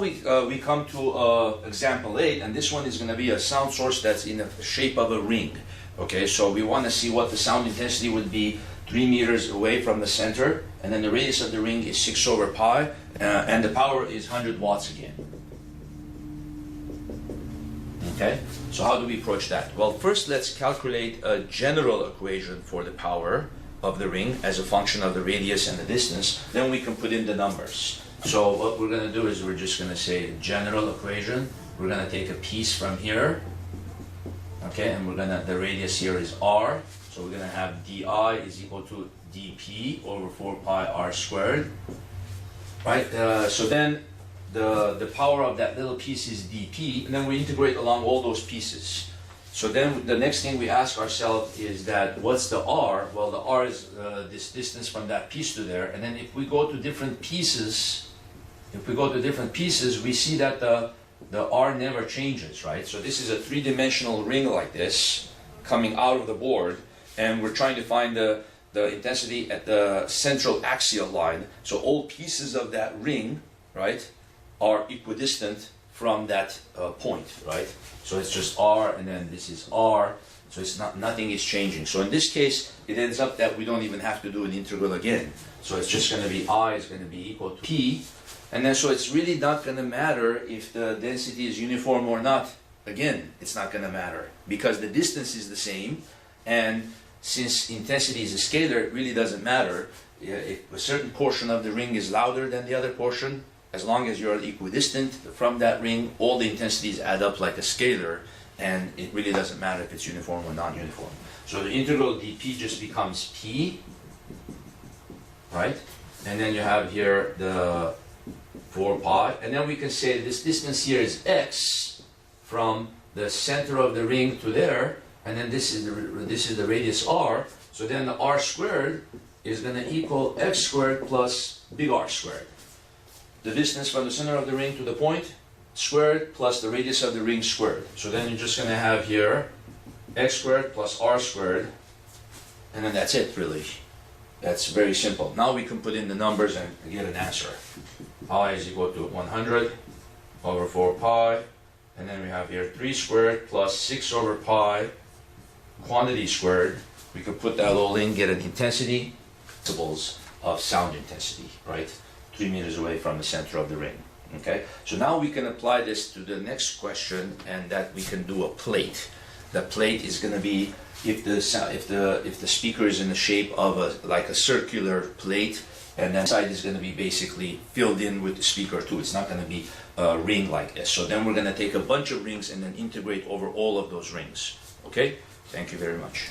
We come to example 8, and this one is going to be a sound source that's in the shape of a ring. Okay, so we want to see what the sound intensity would be 3 meters away from the center, and then the radius of the ring is 6 over pi, and the power is 100 watts again. Okay, so how do we approach that? Well, first let's calculate a general equation for the power of the ring as a function of the radius and the distance. Then we can put in the numbers. So what we're going to do is we're just going to say general equation. We're going to take a piece from here, okay, and the radius here is r, so we're going to have di is equal to dp over 4 pi r squared, right? So then the power of that little piece is dp, and then we integrate along all those pieces. So then the next thing we ask ourselves is that what's the r? Well, the r is this distance from that piece to there, and then if we go to different pieces, we see that the r never changes, right? So this is a three-dimensional ring like this coming out of the board, and we're trying to find the intensity at the central axial line. So all pieces of that ring, right, are equidistant from that point, right? So it's just r, and then this is r, so it's nothing is changing. So in this case, it ends up that we don't even have to do an integral again. So it's just going to be I is going to be equal to p, and then so it's really not going to matter if the density is uniform or not. Again, it's not going to matter because the distance is the same, and since intensity is a scalar, it really doesn't matter. If a certain portion of the ring is louder than the other portion, as long as you're equidistant from that ring, all the intensities add up like a scalar, and it really doesn't matter if it's uniform or non-uniform. So the integral dp just becomes p, right? And then you have here the 4 pi, and then we can say this distance here is x from the center of the ring to there, and then this is the radius r. So then the r squared is going to equal x squared plus big R squared. The distance from the center of the ring to the point squared plus the radius of the ring squared. So then you're just going to have here x squared plus r squared, and then that's it, really. That's very simple. Now we can put in the numbers and get an answer. I is equal to 100 over 4 pi, and then we have here 3 squared plus 6 over pi quantity squared. We could put that all in, get an intensity, principles of sound intensity, right? 3 meters away from the center of the ring. Okay, so now we can apply this to the next question, and that we can do a plate. The plate is going to be if the speaker is in the shape of like a circular plate, and that side is going to be basically filled in with the speaker too. It's not going to be a ring like this. So then we're going to take a bunch of rings and then integrate over all of those rings. Okay, thank you very much.